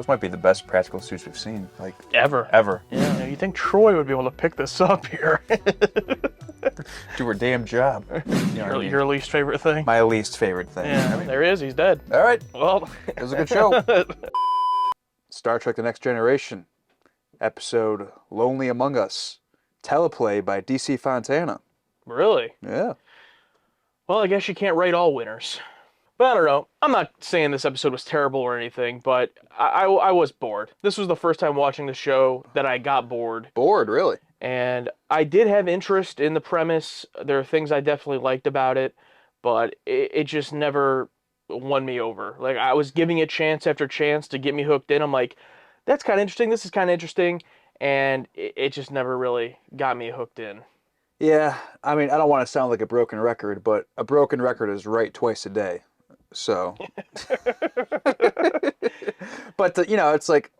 Those might be the best practical suits we've seen, like Ever. Yeah, you think Troy would be able to pick this up here? Do her damn job. You know what I mean? Your least favorite thing? My least favorite thing. Yeah, I mean, there he is. He's dead. all right. Well, It was a good show. Star Trek The Next Generation, episode Lonely Among Us, teleplay by DC Fontana. really? Yeah. Well, I guess you can't rate all winners. But I don't know. I'm not saying this episode was terrible or anything, but I was bored. This was the first time watching the show that I got bored. Bored, really? And I did have interest in the premise. There are things I definitely liked about it, but it just never won me over. Like, I was giving it chance after chance to get me hooked in. I'm like, that's kind of interesting. This is kind of interesting. And it just never really got me hooked in. Yeah. I mean, I don't want to sound like a broken record, but a broken record is right twice a day. So. But, you know, it's like,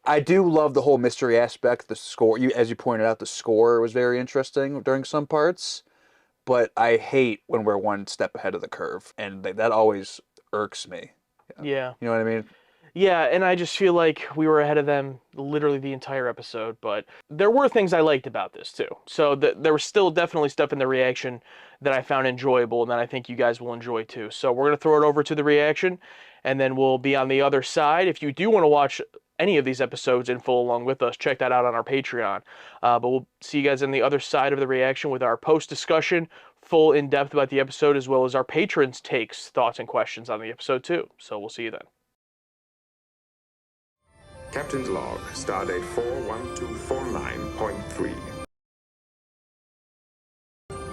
I do love the whole mystery aspect. The score, as you pointed out, the score was very interesting during some parts. But I hate when we're one step ahead of the curve, and that always irks me. Yeah. You know what I mean? Yeah, and I just feel like we were ahead of them literally the entire episode, but there were things I liked about this too. So there was still definitely stuff in the reaction that I found enjoyable and that I think you guys will enjoy too. So we're going to throw it over to the reaction, and then we'll be on the other side. If you do want to watch any of these episodes in full along with us, check that out on our Patreon. But we'll see you guys on the other side of the reaction with our post-discussion, full in-depth about the episode, as well as our patrons' takes, thoughts, and questions on the episode too. So we'll see you then. Captain's log, stardate 41249.3.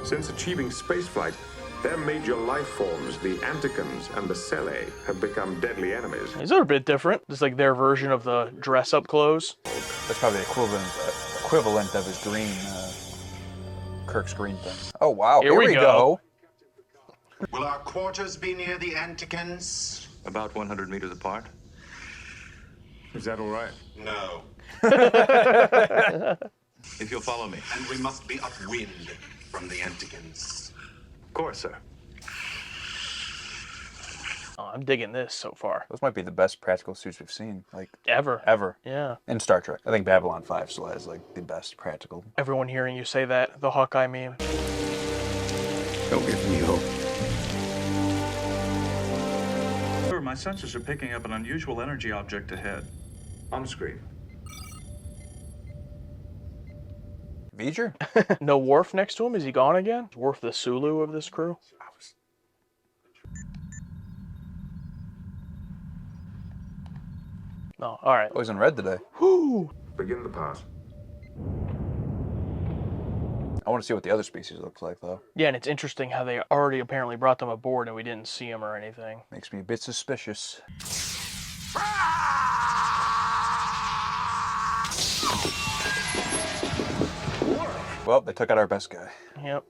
Since achieving spaceflight, their major life forms, the Anticons and the Celae, have become deadly enemies. These are a bit different. It's like their version of the dress-up clothes. That's probably the equivalent of his green, Kirk's green thing. Oh, wow. Here we go. Will our quarters be near the Anticons? About 100 meters apart. Is that all right? No. If you'll follow me. And we must be upwind from the Anticons. Of course, sir. Oh, I'm digging this so far. Those might be the best practical suits we've seen, like, Ever. Yeah. In Star Trek. I think Babylon 5 still has, like, the best practical. Everyone hearing you say that, the Hawkeye meme. Don't give me hope. Sir, my sensors are picking up an unusual energy object ahead. On screen. V'ger? No Worf next to him? Is he gone again? Is Worf the Sulu of this crew? No, alright. Oh, he's in red today. Whoo! Begin the pass. I want to see what the other species looks like, though. Yeah, and it's interesting how they already apparently brought them aboard and we didn't see them or anything. Makes me a bit suspicious. Well, they took out our best guy. Yep.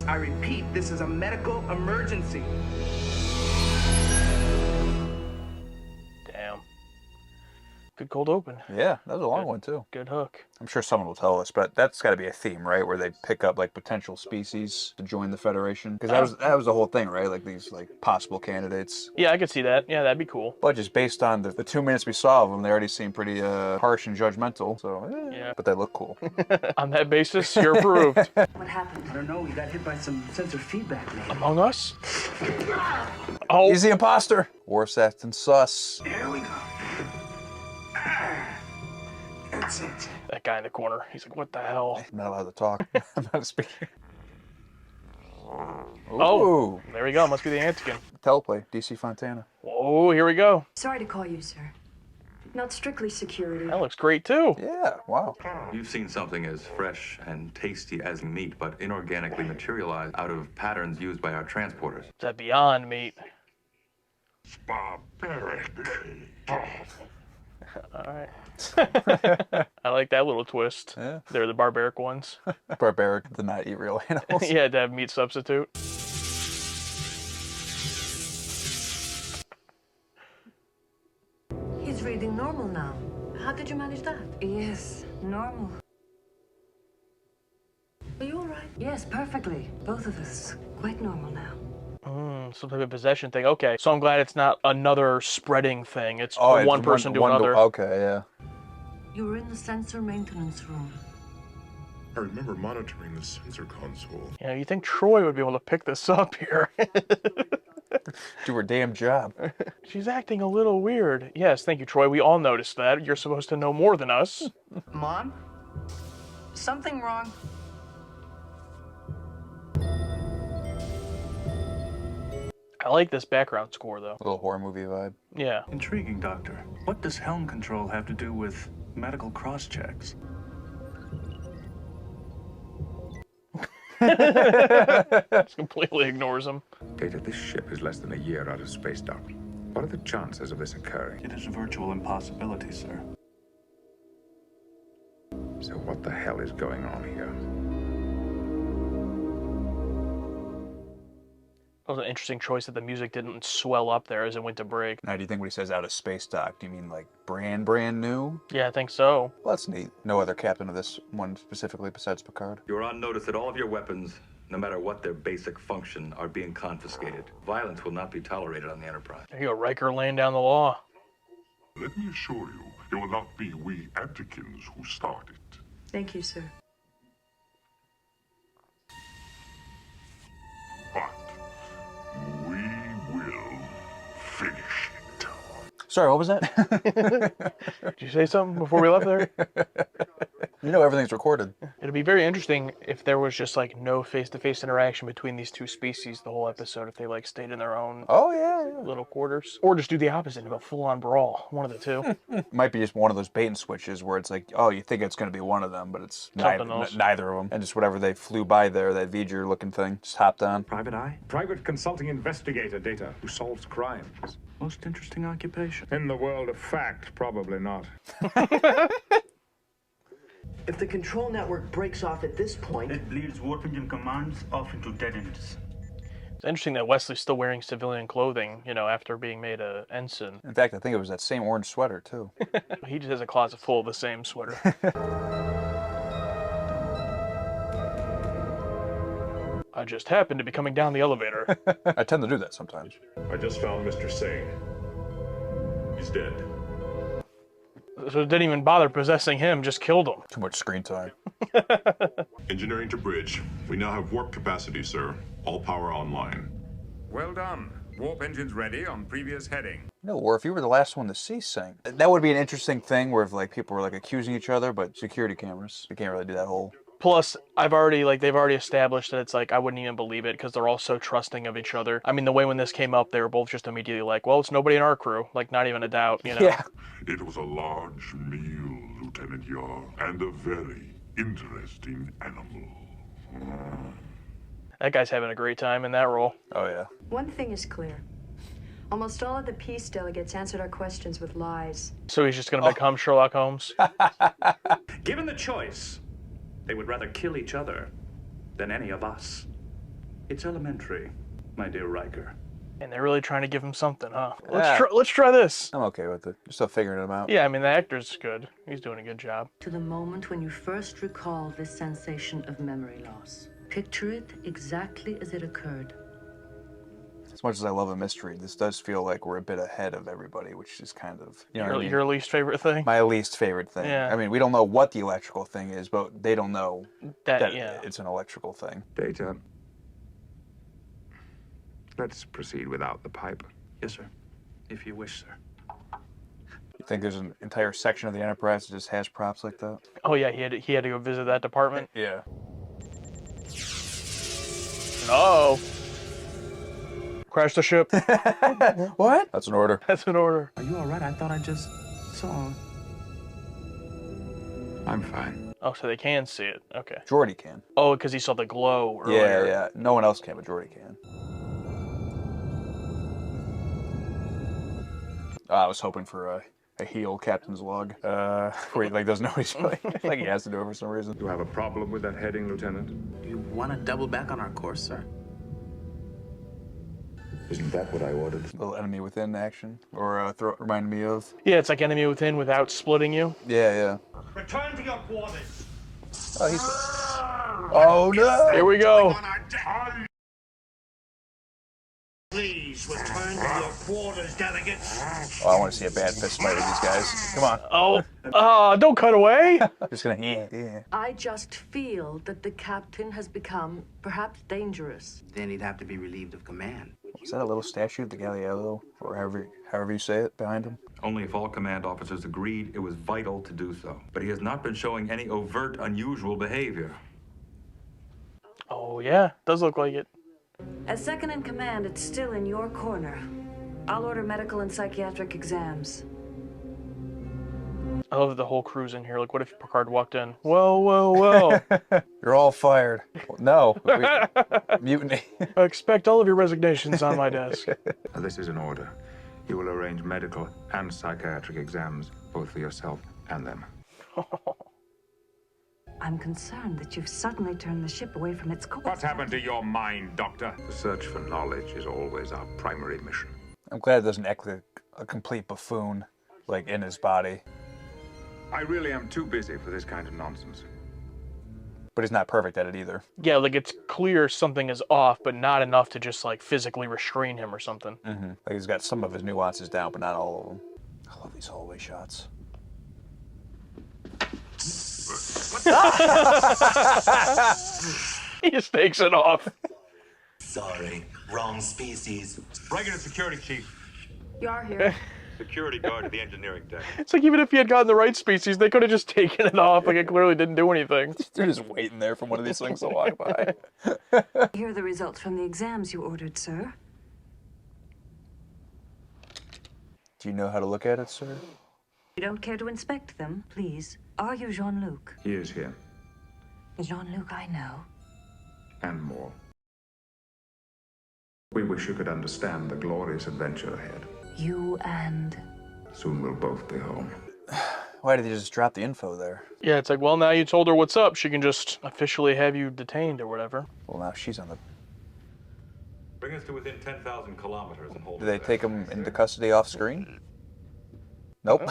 I repeat, this is a medical emergency. Damn. Good cold open. Yeah, that was a long one, too. Good hook. I'm sure someone will tell us, but that's got to be a theme, right? Where they pick up, like, potential species to join the Federation. Because that was the whole thing, right? Like, these, like, possible candidates. Yeah, I could see that. Yeah, that'd be cool. But just based on the 2 minutes we saw of them, they already seem pretty harsh and judgmental. So, Yeah. But they look cool. On that basis, you're approved. What happened? I don't know. We got hit by some sensor feedback, maybe. Among Us? Oh. He's the imposter. Worf's acting sus. There we go. That's it. That guy in the corner. He's like, what the hell? I'm not allowed to talk. I'm not speaking. Oh, there we go. Must be the Antican. Teleplay, DC Fontana. Whoa, here we go. Sorry to call you, sir. Not strictly security. That looks great, too. Yeah, wow. You've seen something as fresh and tasty as meat, but inorganically materialized out of patterns used by our transporters. Is that beyond meat? Barbaric. Alright. I like that little twist. Yeah. They're the barbaric ones. Barbaric did not eat real animals. Yeah, to have meat substitute. He's reading normal now. How did you manage that? Yes, normal. Are you all right? Yes, perfectly. Both of us. Quite normal now. Some type of possession thing. Okay, so I'm glad it's not another spreading thing. It's Oh, from one person to another. Okay, yeah. You were in the sensor maintenance room. I remember monitoring the sensor console. Yeah, you think Troy would be able to pick this up here? Do her damn job. She's acting a little weird. Yes, thank you, Troy. We all noticed that. You're supposed to know more than us. Mom? Something wrong? I like this background score, though. A little horror movie vibe. Yeah. Intriguing, Doctor. What does helm control have to do with medical cross-checks? Just completely ignores him. Data, this ship is less than a year out of space dock. What are the chances of this occurring? It is a virtual impossibility, sir. So what the hell is going on here? That was an interesting choice that the music didn't swell up there as it went to break. Now, do you think when he says out of space dock, do you mean like brand new? Yeah, I think so. Well, that's neat. No other captain of this one specifically besides Picard. You're on notice that all of your weapons, no matter what their basic function, are being confiscated. Violence will not be tolerated on the Enterprise. There you go, Riker laying down the law. Let me assure you, it will not be we Antikins who start it. Thank you, sir. But we will finish it. Sorry, what was that? Did you say something before we left there? You know everything's recorded. It'd be very interesting if there was just like no face-to-face interaction between these two species the whole episode, if they like stayed in their own Oh, yeah. little quarters. Or just do the opposite and go full-on brawl. One of the two. Might be just one of those bait and switches where it's like, oh, you think it's going to be one of them, but it's Something else. neither of them. And just whatever they flew by there, that V'ger looking thing, just hopped on. Private eye? Private consulting investigator, Data, who solves crimes. Most interesting occupation. In the world of fact, probably not. If the control network breaks off at this point, It bleeds warp engine commands off into dead ends. It's interesting that Wesley's still wearing civilian clothing, you know, after being made a ensign. In fact, I think it was that same orange sweater, too. He just has a closet full of the same sweater. I just happened to be coming down the elevator. I tend to do that sometimes. I just found Mr. Singh. He's dead. So it didn't even bother possessing him, just killed him. Too much screen time. Engineering to bridge. We now have warp capacity, sir. All power online. Well done. Warp engines ready on previous heading. No, or if you were the last one to see Singh. That would be an interesting thing where if like people were like accusing each other, but security cameras, you can't really do that whole... Plus, they've already established that it's like, I wouldn't even believe it because they're all so trusting of each other. I mean, the way when this came up, they were both just immediately like, well, it's nobody in our crew. Like, not even a doubt, you know? Yeah. It was a large meal, Lieutenant Yar, and a very interesting animal. That guy's having a great time in that role. Oh, yeah. One thing is clear. Almost all of the peace delegates answered our questions with lies. So he's just going to become Sherlock Holmes? Given the choice, they would rather kill each other than any of us. It's elementary, my dear Riker. And they're really trying to give him something, huh? Yeah. Let's try this. I'm okay with it. You're still figuring them out. Yeah, I mean, the actor's good. He's doing a good job. To the moment when you first recall this sensation of memory loss. Picture it exactly as it occurred. As much as I love a mystery, this does feel like we're a bit ahead of everybody, which is kind of, you know what I mean? Your least favorite thing? My least favorite thing. Yeah. I mean, we don't know what the electrical thing is, but they don't know that yeah. it's an electrical thing. Data. Let's proceed without the pipe. Yes, sir. If you wish, sir. You think there's an entire section of the Enterprise that just has props like that? Oh yeah, he had to go visit that department. Yeah. Oh. Crash the ship. What? That's an order. That's an order. are you all right? I thought I just saw. I'm fine. Oh, so they can see it. Okay. Geordi can. Oh, because he saw the glow earlier. Yeah. No one else can, but Geordi can. I was hoping for a heel captain's log, where he like doesn't know he's like he has to do it for some reason. You have a problem with that heading, Lieutenant? You want to double back on our course, sir? Isn't that what I ordered? A little enemy within action, or remind me of. Yeah, it's like enemy within without splitting you. Yeah. Return to your quarters. Oh, he's. Oh no! Here we go. Please return to your quarters, delegates. Oh, I want to see a bad fist fight with these guys. Come on. Don't cut away. Just gonna, yeah. I just feel that the captain has become perhaps dangerous. Then he'd have to be relieved of command. Is that a little statue of the Galliello, or however you say it, behind him? Only if all command officers agreed it was vital to do so. But he has not been showing any overt, unusual behavior. Oh yeah, does look like it. As second in command, it's still in your corner. I'll order medical and psychiatric exams. I love the whole crew's in here. Like, what if Picard walked in? Well. You're all fired. No. Mutiny. I expect all of your resignations on my desk. This is an order. You will arrange medical and psychiatric exams, both for yourself and them. I'm concerned that you've suddenly turned the ship away from its course. What's happened to your mind, Doctor? The search for knowledge is always our primary mission. I'm glad it doesn't act like a complete buffoon, like, in his body. I really am too busy for this kind of nonsense. But he's not perfect at it either. Yeah, like, it's clear something is off, but not enough to just, like, physically restrain him or something. Mm-hmm. Like, he's got some of his nuances down, but not all of them. I love these hallway shots. He just takes it off. Sorry, wrong species. Regular security chief. You are here. Security guard to the engineering deck. It's like, even if he had gotten the right species, they could have just taken it off. Like, it clearly didn't do anything. They're just waiting there for one of these things to walk by. Here are the results from the exams you ordered, sir. Do you know how to look at it, sir? You don't care to inspect them, please. Are you Jean-Luc? He is here, The Jean-Luc I know. and more. We wish you could understand the glorious adventure ahead. You and... Soon we'll both be home. Why did he just drop the info there? Yeah, it's like, well, now you told her what's up. She can just officially have you detained or whatever. Well, now she's on the... Bring us to within 10,000 kilometers and hold Did they take him into custody off screen? Nope.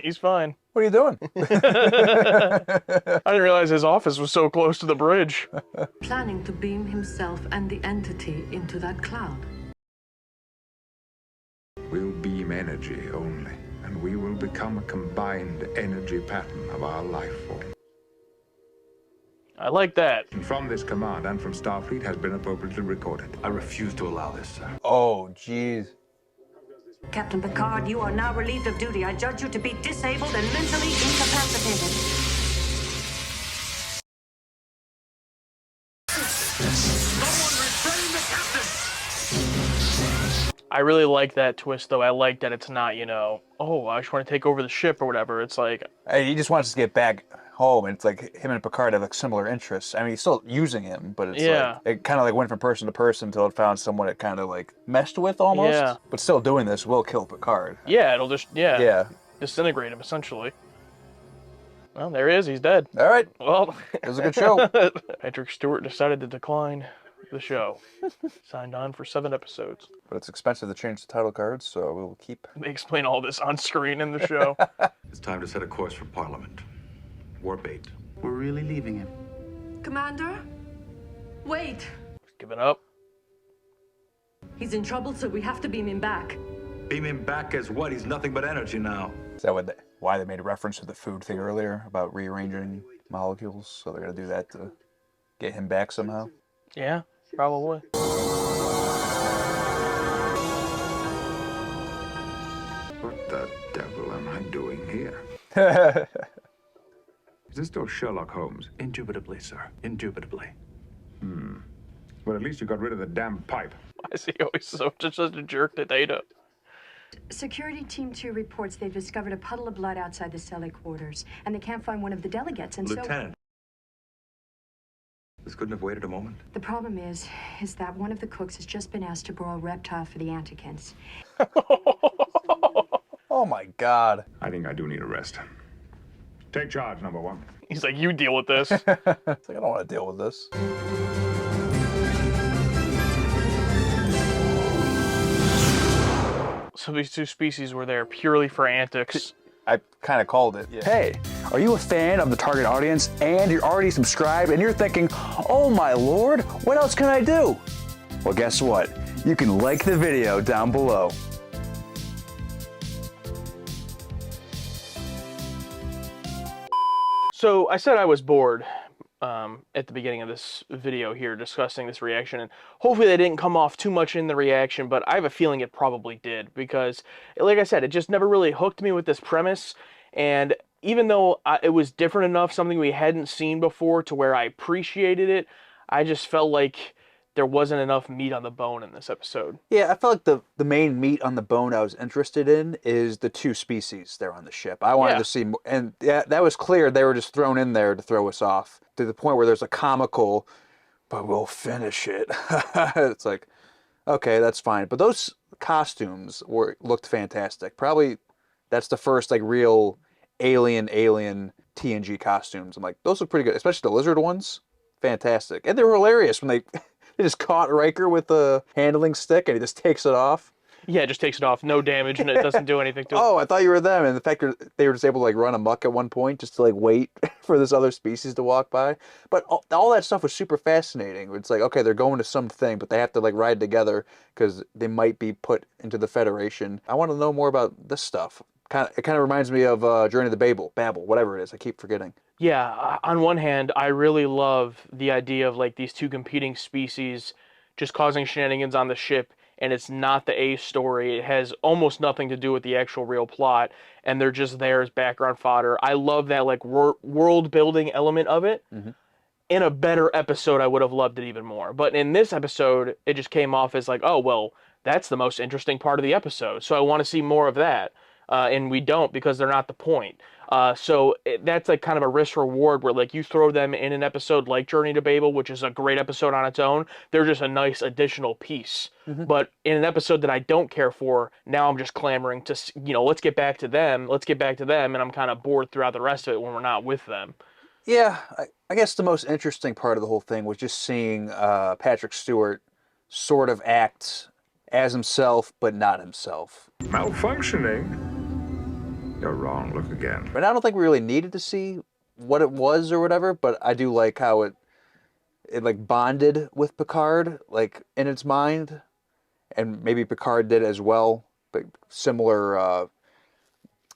He's fine. What are you doing? I didn't realize his office was so close to the bridge. Planning to beam himself and the entity into that cloud. We'll beam energy only, and we will become a combined energy pattern of our life form. I like that. And from this command and from Starfleet has been appropriately recorded. I refuse to allow this, sir. Oh, jeez. Captain Picard, you are now relieved of duty. I judge you to be disabled and mentally incapacitated. I really like that twist, though. I like that it's not, you know, oh, I just want to take over the ship or whatever. It's like... Hey, he just wants to get back home, and it's like him and Picard have like similar interests. I mean, he's still using him, but it's like it kind of like went from person to person until it found someone it kind of like messed with almost. Yeah. But still doing this will kill Picard. Yeah, it'll just, disintegrate him, essentially. Well, there he is. He's dead. All right. Well, it was a good show. Patrick Stewart decided to decline the show. Signed on for 7 episodes. But it's expensive to change the title cards, so we'll keep... They explain all this on screen in the show. It's time to set a course for Parliament. Warp 8. We're really leaving him. Commander? Wait! Giving up. He's in trouble, so we have to beam him back. Beam him back as what? He's nothing but energy now. Is that why they made a reference to the food thing earlier about rearranging molecules? So they're going to do that to get him back somehow? Yeah, probably. What the devil am I doing here? Is this still Sherlock Holmes? Indubitably, sir. Indubitably. Well, at least you got rid of the damn pipe. Why is he always such a jerk to Data? Security Team 2 reports they've discovered a puddle of blood outside the Cele quarters, and they can't find one of the delegates, and Lieutenant. This couldn't have waited a moment. The problem is that one of the cooks has just been asked to broil reptile for the Antikins. Oh my God. I think I do need a rest. Take charge, number 1. He's like, you deal with this. It's like, I don't want to deal with this. So these two species were there purely for antics. I kind of called it. Yeah. Hey, are you a fan of the target audience and you're already subscribed and you're thinking, oh my lord, what else can I do? Well, guess what? you can like the video down below. So I said I was bored at the beginning of this video here discussing this reaction, and hopefully they didn't come off too much in the reaction, but I have a feeling it probably did, because like I said, it just never really hooked me with this premise. And even though it was different enough, something we hadn't seen before, to where I appreciated it, I just felt like there wasn't enough meat on the bone in this episode. Yeah, I felt like the main meat on the bone I was interested in is the two species there on the ship. I wanted to see more, and yeah, that was clear. They were just thrown in there to throw us off, to the point where there's a comical, but we'll finish it. It's like, okay, that's fine. But those costumes looked fantastic. Probably that's the first like real alien TNG costumes. I'm like, those look pretty good, especially the lizard ones. Fantastic. And they were hilarious when they just caught Riker with the handling stick and he just takes it off. Yeah, it just takes it off, no damage, and it doesn't do anything to it. Oh, I thought you were them. And the fact that they were just able to like run amok at one point just to like wait for this other species to walk by. But all that stuff was super fascinating. It's like, okay, they're going to something, but they have to like ride together because they might be put into the Federation. I want to know more about this stuff. It kind of reminds me of Journey to Babel, whatever it is. I keep forgetting. Yeah, on one hand, I really love the idea of like these two competing species just causing shenanigans on the ship, and it's not the A story. It has almost nothing to do with the actual real plot, and they're just there as background fodder. I love that like world building element of it. Mm-hmm. In a better episode, I would have loved it even more. But in this episode, it just came off as like, oh, well, that's the most interesting part of the episode, so I want to see more of that. And we don't, because they're not the point. So that's like kind of a risk reward, where like you throw them in an episode like Journey to Babel, which is a great episode on its own. They're just a nice additional piece. Mm-hmm. But in an episode that I don't care for, now I'm just clamoring to, let's get back to them. Let's get back to them. And I'm kind of bored throughout the rest of it when we're not with them. Yeah, I guess the most interesting part of the whole thing was just seeing Patrick Stewart sort of act as himself, but not himself. Malfunctioning? You're wrong. Look again. But I don't think we really needed to see what it was or whatever, but I do like how it like bonded with Picard, like in its mind, and maybe Picard did as well, but similar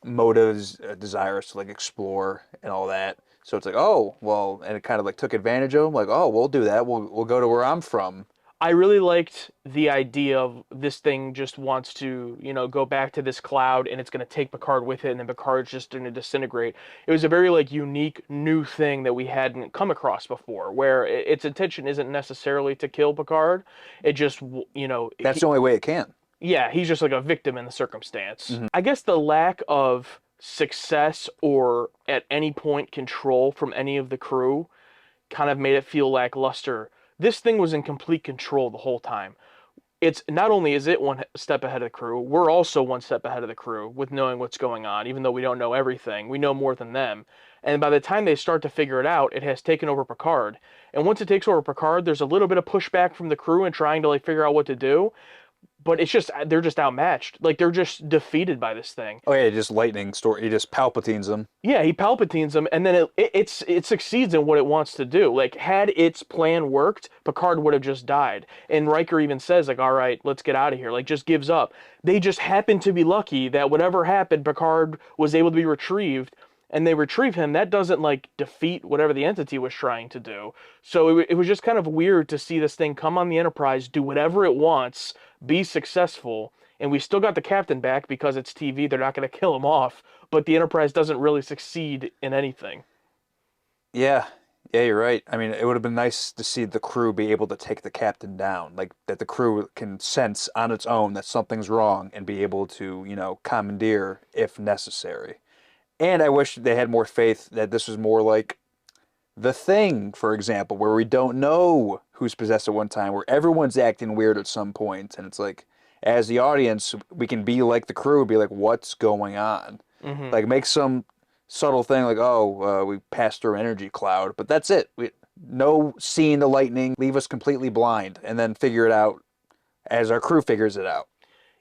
motives, desires to like explore and all that. So it's like, oh, well, and it kind of like took advantage of him, like, oh, we'll do that. We'll go to where I'm from. I really liked the idea of this thing just wants to, go back to this cloud, and it's going to take Picard with it, and then Picard's just going to disintegrate. It was a very like unique new thing that we hadn't come across before, where its intention isn't necessarily to kill Picard. It just, That's the only way it can. Yeah, he's just like a victim in the circumstance. Mm-hmm. I guess the lack of success or at any point control from any of the crew kind of made it feel lackluster. This thing was in complete control the whole time. It's not only is it one step ahead of the crew, we're also one step ahead of the crew with knowing what's going on. Even though we don't know everything, we know more than them. And by the time they start to figure it out, it has taken over Picard. And once it takes over Picard, there's a little bit of pushback from the crew and trying to like figure out what to do. But it's just, they're just outmatched. Like, they're just defeated by this thing. Oh yeah, just lightning story. He just Palpatines them. Yeah, he Palpatines them, and then it succeeds in what it wants to do. Like, had its plan worked, Picard would have just died. And Riker even says, like, all right, let's get out of here. Like, just gives up. They just happened to be lucky that whatever happened, Picard was able to be retrieved, and they retrieve him. That doesn't, like, defeat whatever the entity was trying to do. So it was just kind of weird to see this thing come on the Enterprise, do whatever it wants, be successful, and we still got the captain back because it's TV. They're not going to kill him off, but the Enterprise doesn't really succeed in anything. Yeah, you're right. I mean, it would have been nice to see the crew be able to take the captain down, like that the crew can sense on its own that something's wrong and be able to, commandeer if necessary. And I wish they had more faith that this was more like The Thing, for example, where we don't know who's possessed at one time, where everyone's acting weird at some point, and it's like, as the audience, we can be like the crew, be like, what's going on? Mm-hmm. Like, make some subtle thing like, we passed through an energy cloud, but that's it. No seeing the lightning, leave us completely blind, and then figure it out as our crew figures it out.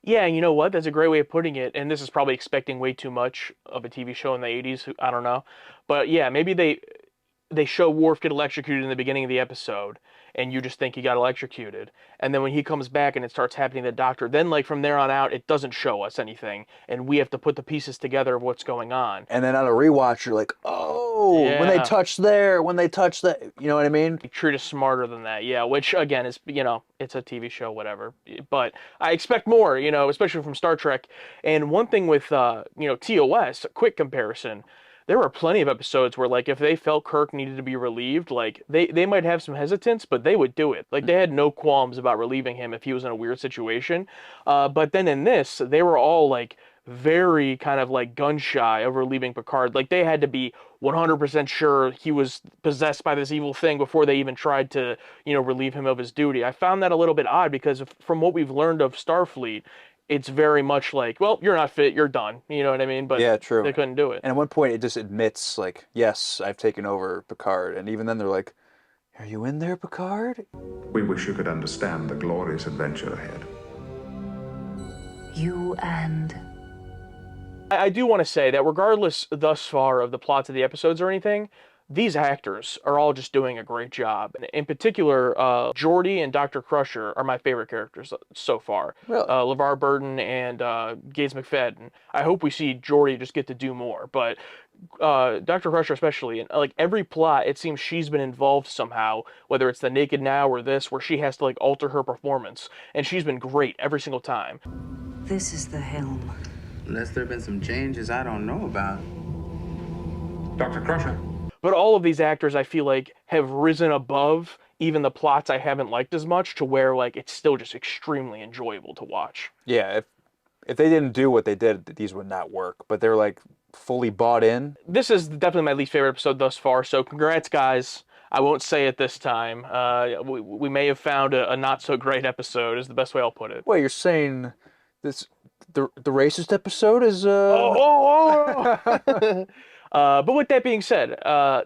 Yeah, you know what? That's a great way of putting it, and this is probably expecting way too much of a TV show in the 80s. I don't know. But yeah, maybe they show Worf get electrocuted in the beginning of the episode, and you just think he got electrocuted. And then when he comes back and it starts happening to the Doctor, then like from there on out, it doesn't show us anything, and we have to put the pieces together of what's going on. And then on a rewatch, you're like, oh, when they touch there, when they touch that, you know what I mean? They treat us smarter than that, yeah, which again is, you know, it's a TV show, whatever. But I expect more, you know, especially from Star Trek. And one thing with, you know, TOS, a quick comparison, there were plenty of episodes where, like, if they felt Kirk needed to be relieved, like, they might have some hesitance, but they would do it. Like, they had no qualms about relieving him if he was in a weird situation. But then in this, they were all, like, very kind of, like, gun-shy of relieving Picard. Like, they had to be 100% sure he was possessed by this evil thing before they even tried to, you know, relieve him of his duty. I found that a little bit odd because from what we've learned of Starfleet, it's very much like, well, you're not fit, you're done. You know what I mean? But yeah, true. They couldn't do it. And at one point, it just admits, like, yes, I've taken over Picard. And even then, they're like, are you in there, Picard? We wish you could understand the glorious adventure ahead. You and... I do want to say that regardless thus far of the plots of the episodes or anything, these actors are all just doing a great job. In particular, Geordi and Dr. Crusher are my favorite characters so far. Really? LeVar Burton and Gates McFadden. I hope we see Geordi just get to do more, but Dr. Crusher especially, and like every plot, it seems she's been involved somehow, whether it's the Naked Now or this, where she has to like alter her performance, and she's been great every single time. This is the helm. Unless there have been some changes I don't know about. Dr. Crusher. But all of these actors, I feel like, have risen above even the plots I haven't liked as much to where, like, it's still just extremely enjoyable to watch. Yeah, if they didn't do what they did, these would not work. But they're, like, fully bought in. This is definitely my least favorite episode thus far, so congrats, guys. I won't say it this time. We may have found a not-so-great episode, is the best way I'll put it. Wait, you're saying this the racist episode is... But with that being said,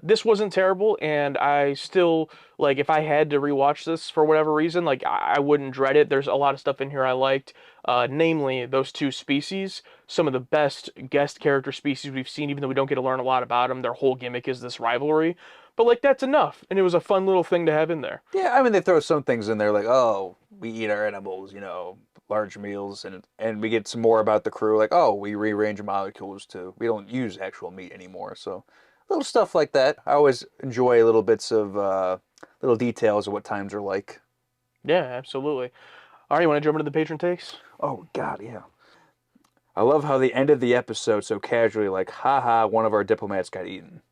this wasn't terrible, and I still, like, if I had to rewatch this for whatever reason, like, I wouldn't dread it. There's a lot of stuff in here I liked, namely those two species, some of the best guest character species we've seen, even though we don't get to learn a lot about them. Their whole gimmick is this rivalry. But, like, that's enough, and it was a fun little thing to have in there. Yeah, I mean, they throw some things in there, like, oh, we eat our animals, you know, large meals, and we get some more about the crew, like, oh, we rearrange molecules to, we don't use actual meat anymore, so little stuff like that. I always enjoy little bits of, little details of what times are like. Yeah, absolutely. All right, you want to jump into the patron takes? Oh, God, yeah. I love how they ended the episode so casually, like, haha, one of our diplomats got eaten.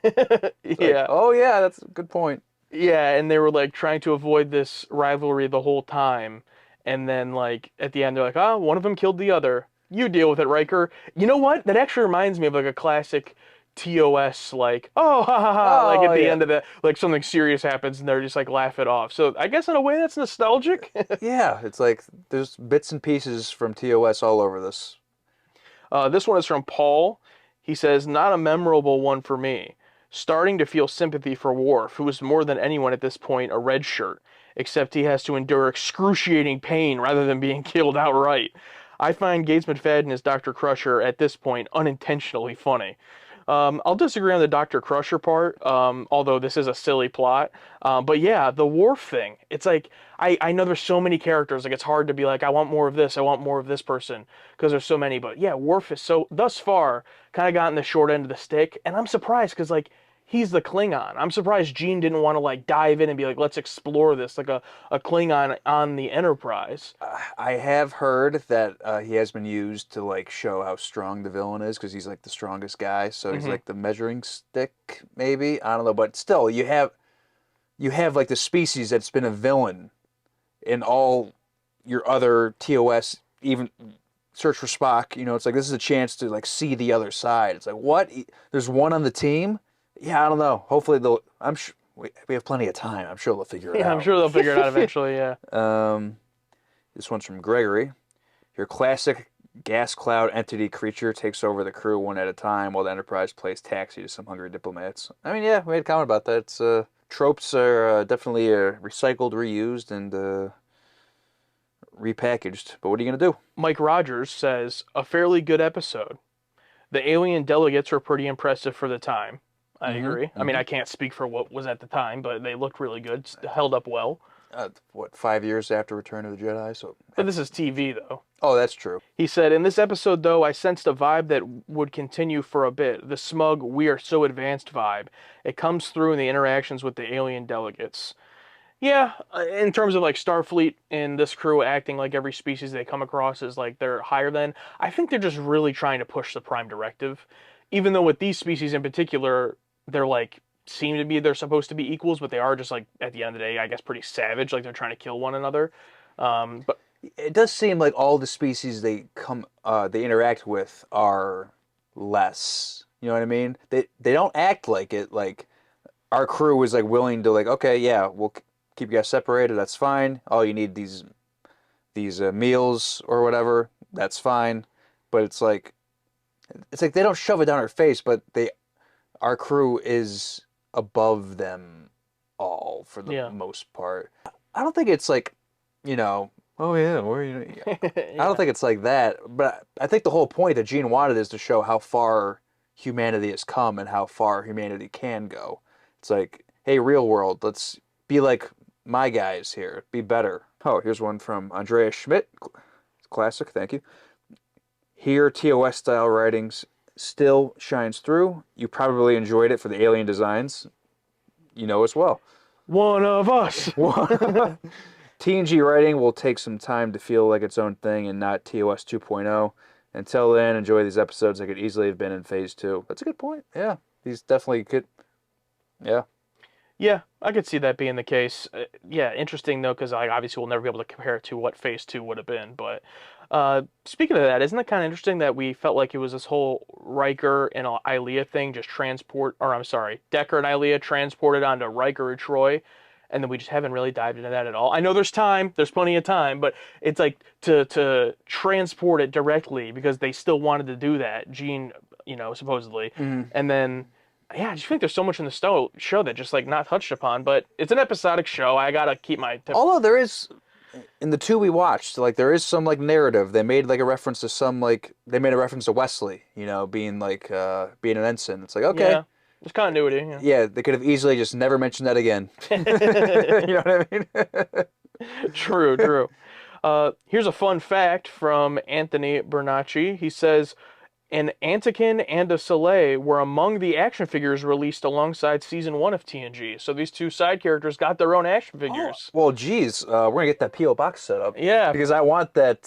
Yeah. Like, oh, yeah, that's a good point. Yeah, and they were, like, trying to avoid this rivalry the whole time. And then, like, at the end, they're like, oh, one of them killed the other. You deal with it, Riker. You know what? That actually reminds me of, like, a classic TOS, like, oh, ha, ha, ha. Like, at the end of it, like, something serious happens, and they're just, like, laugh it off. So, I guess in a way that's nostalgic. Yeah, it's like, there's bits and pieces from TOS all over this. This one is from Paul. He says, not a memorable one for me. Starting to feel sympathy for Worf, who is more than anyone at this point a red shirt, except he has to endure excruciating pain rather than being killed outright. I find Gates McFadden as Dr. Crusher at this point unintentionally funny. I'll disagree on the Dr. Crusher part, although this is a silly plot. But yeah, the Worf thing, it's like, I know there's so many characters, like it's hard to be like, I want more of this, I want more of this person, because there's so many. But yeah, Worf is so, thus far, kind of gotten the short end of the stick, and I'm surprised, because like, he's the Klingon. I'm surprised Gene didn't want to like dive in and be like, let's explore this, like a Klingon on the Enterprise. I have heard that he has been used to like show how strong the villain is, because he's like the strongest guy, so he's like the measuring stick, maybe? I don't know, but still, you have like the species that's been a villain in all your other TOS, even Search for Spock, you know, it's like this is a chance to like see the other side. It's like, what? There's one on the team? Yeah, I don't know. Hopefully they'll, I'm sure, we have plenty of time. I'm sure they'll figure it out. Yeah, I'm sure they'll figure it out eventually, yeah. This one's from Gregory. Your classic gas cloud entity creature takes over the crew one at a time while the Enterprise plays taxi to some hungry diplomats. I mean, yeah, we made a comment about that. It's, tropes are definitely recycled, reused, and repackaged. But what are you going to do? Mike Rogers says, a fairly good episode. The alien delegates were pretty impressive for the time. I agree. I mean, I can't speak for what was at the time, but they looked really good, held up well. What, 5 years after Return of the Jedi? So, But this is TV, though. oh, that's true. He said, in this episode, though, I sensed a vibe that would continue for a bit. The smug, we are so advanced vibe. It comes through in the interactions with the alien delegates. Yeah, in terms of like Starfleet and this crew acting like every species they come across is like they're higher than, I think they're just really trying to push the Prime Directive. Even though with these species in particular, they're like, they're supposed to be equals, but they are just like, at the end of the day, I guess pretty savage, like they're trying to kill one another. But it does seem like all the species they interact with are less. You know what I mean? They don't act like it. Like our crew is like willing to like, okay, yeah, we'll keep you guys separated. That's fine. Oh, you need these meals or whatever. That's fine. But it's like they don't shove it down our face, but our crew is above them all for the most part. I don't think it's like, oh yeah, where you? I don't think it's like that. But I think the whole point that Gene wanted is to show how far humanity has come and how far humanity can go. It's like, hey, real world, let's be like my guys here. Be better. Oh, here's one from Andrea Schmidt. Classic, thank you. Here, TOS style writings still shines through. You probably enjoyed it for the alien designs. As well. One of us. TNG writing will take some time to feel like its own thing and not TOS 2.0. Until then, enjoy these episodes. They could easily have been in Phase 2. That's a good point. Yeah, these definitely could. Yeah. Yeah, I could see that being the case. Yeah, interesting though, because obviously we'll never be able to compare it to what Phase 2 would have been. But speaking of that, isn't it kind of interesting that we felt like it was this whole Riker and Ilia thing, Decker and Ilia transported onto Riker or Troy, and then we just haven't really dived into that at all. I know there's plenty of time, but it's like to transport it directly because they still wanted to do that, Gene, supposedly, and then. Yeah, I just think there's so much in the show that just like not touched upon, but it's an episodic show. I gotta keep my. Although there is, in the two we watched, like there is some like narrative. They made like a reference to they made a reference to Wesley, being like being an ensign. It's like okay, yeah, there's continuity. Yeah, they could have easily just never mentioned that again. You know what I mean? True. Here's a fun fact from Anthony Bernacci. He says. An Antikin and a Soleil were among the action figures released alongside Season 1 of TNG. So these two side characters got their own action figures. Oh, well, geez, we're going to get that P.O. box set up. Yeah. Because I want that,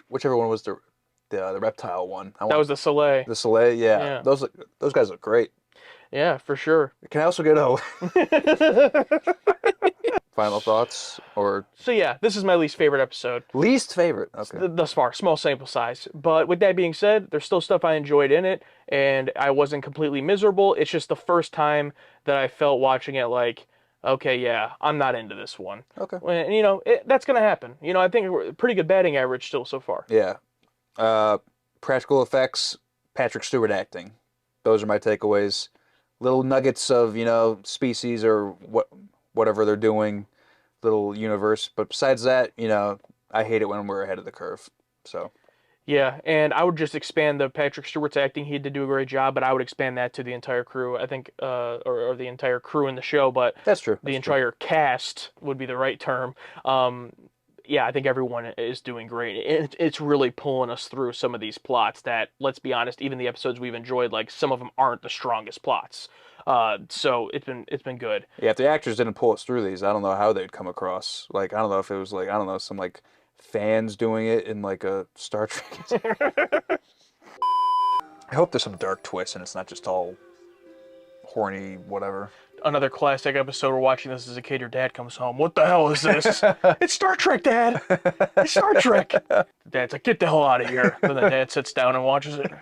whichever one was the reptile one. That was the Soleil. The Soleil, yeah. Those guys look great. Yeah, for sure. Can I also get final thoughts? So yeah, this is my least favorite episode. Least favorite? Okay. Thus far, small sample size. But with that being said, there's still stuff I enjoyed in it, and I wasn't completely miserable. It's just the first time that I felt watching it like, okay, yeah, I'm not into this one. Okay. And, that's going to happen. I think we're a pretty good batting average still so far. Yeah. Practical effects, Patrick Stewart acting. Those are my takeaways. Little nuggets of, species or whatever they're doing, little universe. But besides that, I hate it when we're ahead of the curve. So. Yeah, and I would just expand the Patrick Stewart's acting. He did do a great job, but I would expand that to the entire crew. I think, or the entire crew in the show. But that's true. The entire cast would be the right term. Yeah, I think everyone is doing great. It's really pulling us through some of these plots that, let's be honest, even the episodes we've enjoyed, like some of them aren't the strongest plots. So it's been good. Yeah, if the actors didn't pull us through these, I don't know how they'd come across. Like, I don't know if it was like, some like fans doing it in like a Star Trek. I hope there's some dark twist and it's not just all horny whatever. Another classic episode. We're watching this as a kid. Your dad comes home. What the hell is this? It's Star Trek, Dad. It's Star Trek. Dad's like, get the hell out of here. Then the dad sits down and watches it.